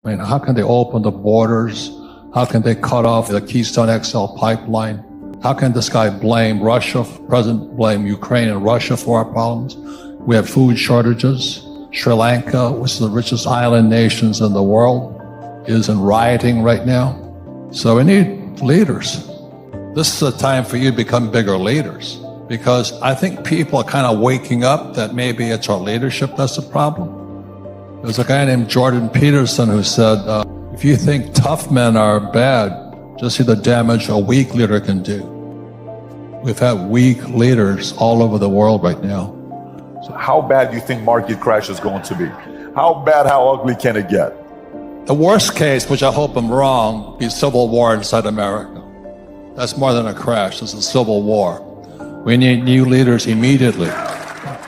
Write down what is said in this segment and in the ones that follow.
I mean, how can they open the borders? How can they cut off the Keystone XL pipeline? How can this guy blame Russia, President blame Ukraine and Russia for our problems? We have food shortages. Sri Lanka, which is the richest island nations in the world, is in rioting right now. So we need leaders. This is a time for you to become bigger leaders, because I think people are kind of waking up that maybe it's our leadership that's the problem. There's a guy named Jordan Peterson who said, if you think tough men are bad, just see the damage a weak leader can do. We've had weak leaders all over the world right now. So how bad do you think market crash is going to be? How bad, how ugly can it get? The worst case, which I hope I'm wrong, be civil war inside America. That's more than a crash, it's a civil war. We need new leaders immediately.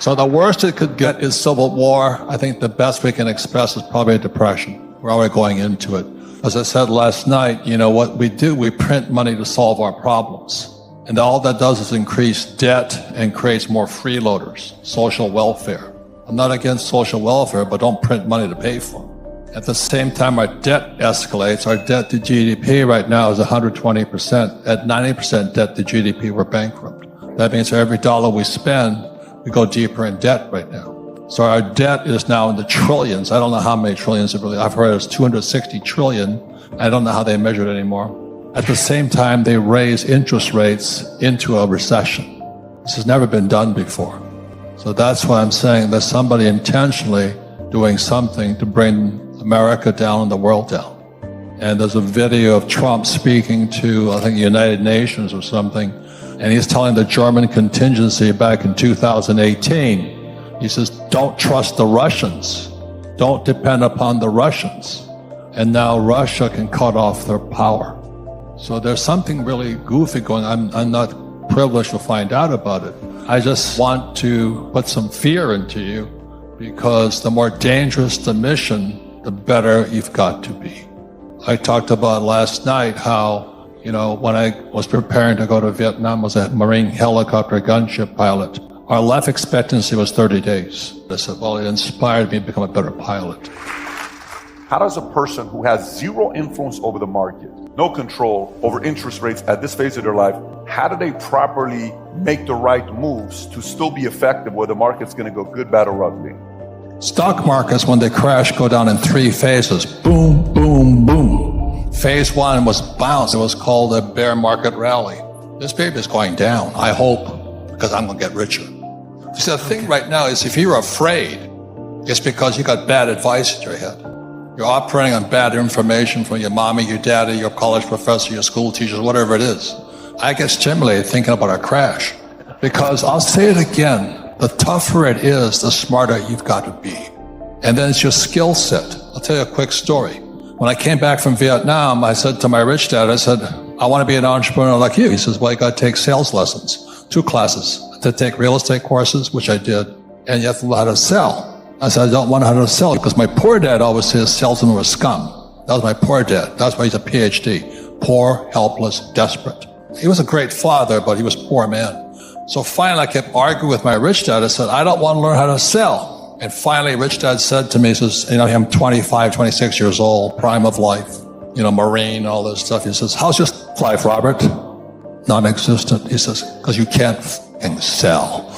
So the worst it could get is civil war. I think the best we can express is probably a depression. We're already going into it. As I said last night, you know what we do, we print money to solve our problems. And all that does is increase debt and creates more freeloaders, social welfare. I'm not against social welfare, but don't print money to pay for it. At the same time, our debt escalates. Our debt to GDP right now is 120%. At 90% debt to GDP, we're bankrupt. That means for every dollar we spend, we go deeper in debt right now. So our debt is now in the trillions. I don't know how many trillions it really, I've heard it's 260 trillion. I don't know how they measure it anymore. At the same time, they raise interest rates into a recession. This has never been done before. So that's why I'm saying there's somebody intentionally doing something to bring America down and the world down. And there's a video of Trump speaking to, I think, the United Nations or something, and he's telling the German contingency back in 2018, he says, don't trust the Russians. Don't depend upon the Russians. And now Russia can cut off their power. So there's something really goofy going on. I'm not privileged to find out about it. I just want to put some fear into you, because the more dangerous the mission, the better you've got to be. I talked about last night how, you know, when I was preparing to go to Vietnam, I was a Marine helicopter gunship pilot. Our life expectancy was 30 days. I said, well, it inspired me to become a better pilot. How does a person who has zero influence over the market, no control over interest rates at this phase of their life, how do they properly make the right moves to still be effective where the market's going to go good, bad, or ugly? Stock markets, when they crash, go down in 3 phases. Boom, boom, boom. Phase 1 was bounce. It was called a bear market rally. This baby is going down, I hope, because I'm going to get richer. See, the thing right now is if you're afraid, it's because you got bad advice in your head. You're operating on bad information from your mommy, your daddy, your college professor, your school teachers, whatever it is. I get stimulated thinking about a crash, because I'll say it again, the tougher it is, the smarter you've got to be. And then it's your skill set. I'll tell you a quick story. When I came back from Vietnam, I said to my rich dad, I said, I want to be an entrepreneur like you. He says, well, you got to take sales lessons, 2 classes, to take real estate courses, which I did, and you have to learn how to sell. I said, I don't want how to sell, because my poor dad always says salesmen were scum. That was my poor dad. That's why he's a PhD. Poor, helpless, desperate. He was a great father, but he was a poor man. So finally, I kept arguing with my rich dad. I said, I don't want to learn how to sell. And finally, rich dad said to me, he says, you know, I'm 25, 26 years old, prime of life, you know, Marine, all this stuff. He says, how's your life, Robert? Non-existent. He says, because you can't f***ing sell.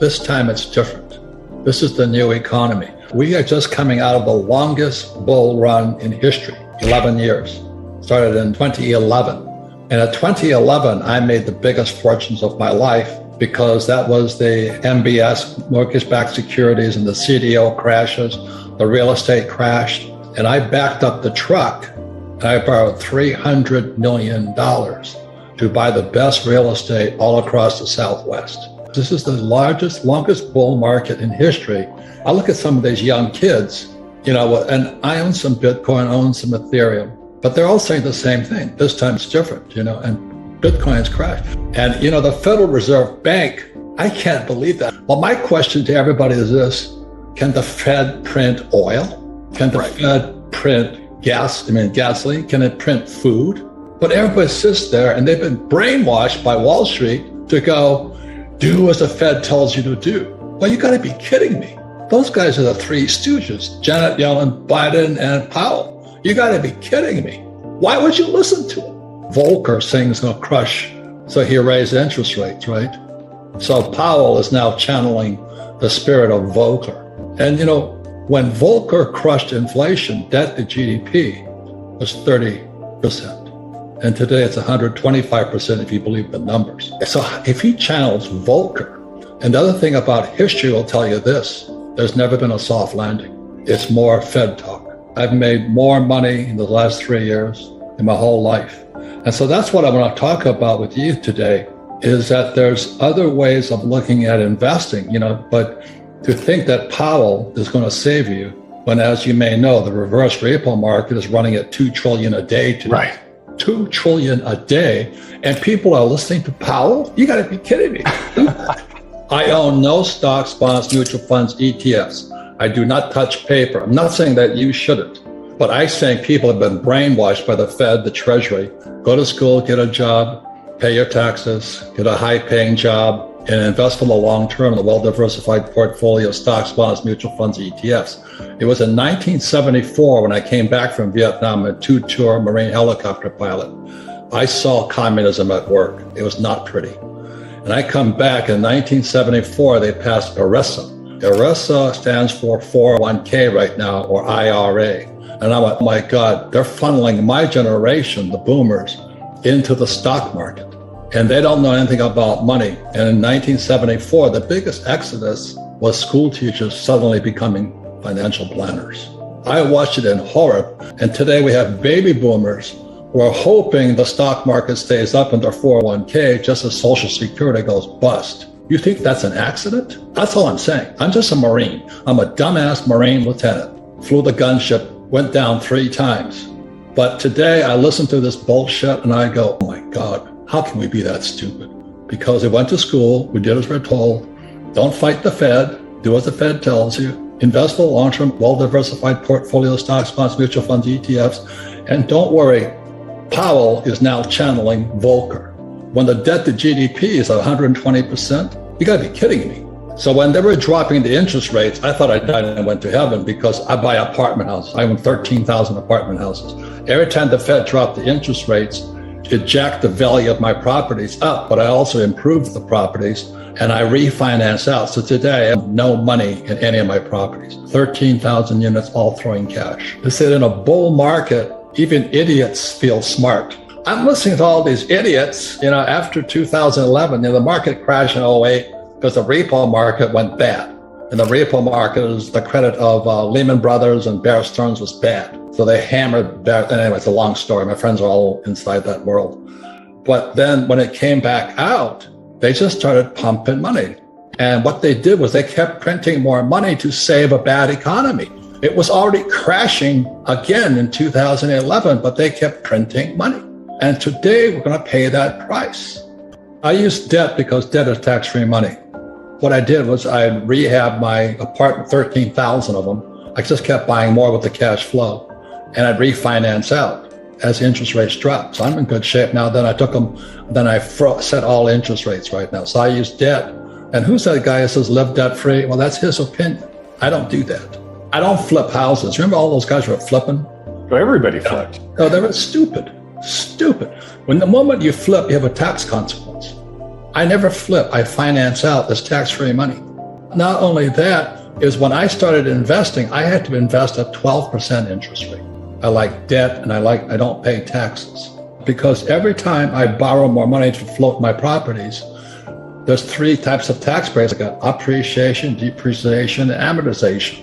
This time it's different. This is the new economy. We are just coming out of the longest bull run in history, 11 years. Started in 2011. And at 2011, I made the biggest fortunes of my life, because that was the MBS, mortgage-backed securities, and the CDO crashes, the real estate crashed. And I backed up the truck, and I borrowed $300 million to buy the best real estate all across the Southwest. This is the largest, longest bull market in history. I look at some of these young kids, you know, and I own some Bitcoin, I own some Ethereum, but they're all saying the same thing. This time it's different, you know, and Bitcoin's crashed. And, you know, the Federal Reserve Bank, I can't believe that. Well, my question to everybody is this: can the Fed print oil? Can the Fed print gasoline? Can it print food? But everybody sits there and they've been brainwashed by Wall Street to go, do as the Fed tells you to do. Well, you gotta be kidding me. Those guys are the three stooges, Janet Yellen, Biden, and Powell. You got to be kidding me. Why would you listen to them? Volcker saying it's going to crush, so he raised interest rates, right? So Powell is now channeling the spirit of Volcker. And when Volcker crushed inflation, debt to GDP was 30%. And today it's 125% if you believe the numbers. So if he channels Volcker, and the other thing about history will tell you this, there's never been a soft landing. It's more Fed talk. I've made more money in the last 3 years in my whole life. And so that's what I want to talk about with you today, is that there's other ways of looking at investing, but to think that Powell is going to save you when, as you may know, the reverse repo market is running at $2 trillion a day today. Right. $2 trillion a day. And people are listening to Powell? You got to be kidding me. I own no stocks, bonds, mutual funds, ETFs. I do not touch paper. I'm not saying that you shouldn't, but I think people have been brainwashed by the Fed, the Treasury. Go to school, get a job, pay your taxes, get a high-paying job, and invest for the long term in a well-diversified portfolio of stocks, bonds, mutual funds, ETFs. It was in 1974 when I came back from Vietnam, a two-tour Marine helicopter pilot. I saw communism at work. It was not pretty. And I come back in 1974, they passed ERISA. ERISA stands for 401k right now, or IRA. And I went, oh my God, they're funneling my generation, the boomers, into the stock market. And they don't know anything about money. And in 1974, the biggest exodus was school teachers suddenly becoming financial planners. I watched it in horror. And today we have baby boomers who are hoping the stock market stays up in their 401k just as Social Security goes bust. You think that's an accident? That's all I'm saying. I'm just a Marine. I'm a dumbass Marine lieutenant. Flew the gunship, went down 3 times. But today I listen to this bullshit and I go, oh my God, how can we be that stupid? Because we went to school, we did as we're told. Don't fight the Fed, do as the Fed tells you. Invest for long-term, well-diversified portfolio stocks, bonds, mutual funds, ETFs. And don't worry, Powell is now channeling Volcker. When the debt to GDP is 120%, you gotta be kidding me. So when they were dropping the interest rates, I thought I died and went to heaven because I buy apartment houses. I own 13,000 apartment houses. Every time the Fed dropped the interest rates, it jacked the value of my properties up, but I also improved the properties and I refinance out. So today I have no money in any of my properties. 13,000 units, all throwing cash. They said in a bull market, even idiots feel smart. I'm listening to all these idiots, after 2011, the market crashed in 2008 because the repo market went bad. And the repo market is the credit of Lehman Brothers and Bear Stearns was bad. So they hammered Bear. Anyway, it's a long story. My friends are all inside that world. But then when it came back out, they just started pumping money. And what they did was they kept printing more money to save a bad economy. It was already crashing again in 2011, but they kept printing money. And today we're going to pay that price. I use debt because debt is tax-free money. What I did was I rehabbed my apartment, 13,000 of them. I just kept buying more with the cash flow and I'd refinance out as interest rates dropped. So I'm in good shape now. Then I set all interest rates right now. So I use debt. And who's that guy who says live debt free? Well, that's his opinion. I don't do that. I don't flip houses. Remember all those guys who were flipping? So everybody flipped. No, they were stupid. When the moment you flip, you have a tax consequence. I never flip. I finance out this tax-free money. Not only that, is when I started investing, I had to invest at 12% interest rate. I like debt and I don't pay taxes. Because every time I borrow more money to float my properties, there's 3 types of tax breaks. I got appreciation, depreciation, and amortization.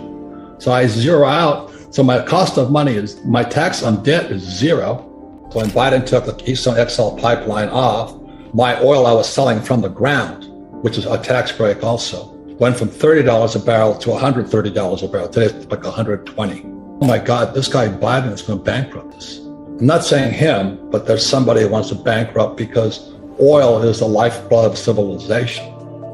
So I zero out. So my cost of money is, my tax on debt is 0. So when Biden took the Keystone XL pipeline off, my oil I was selling from the ground, which is a tax break also, went from $30 a barrel to $130 a barrel. Today it's like $120. Oh my God, this guy Biden is going to bankrupt us. I'm not saying him, but there's somebody who wants to bankrupt because oil is the lifeblood of civilization.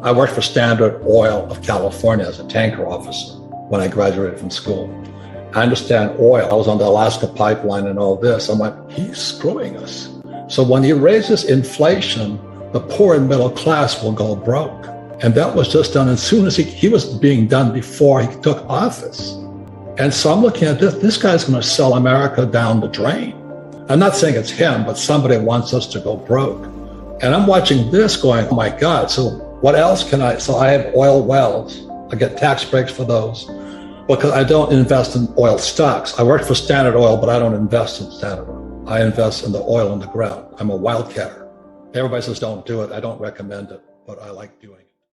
I worked for Standard Oil of California as a tanker officer when I graduated from school. I understand oil. I was on the Alaska pipeline and all this. I'm like, he's screwing us. So when he raises inflation, the poor and middle class will go broke. And that was just done as soon as he was being done before he took office. And so I'm looking at this guy's going to sell America down the drain. I'm not saying it's him, but somebody wants us to go broke. And I'm watching this going, oh my God, so what else can so I have oil wells. I get tax breaks for those because I don't invest in oil stocks. I work for Standard Oil, but I don't invest in Standard Oil. I invest in the oil in the ground. I'm a wildcatter. Everybody says don't do it. I don't recommend it, but I like doing it.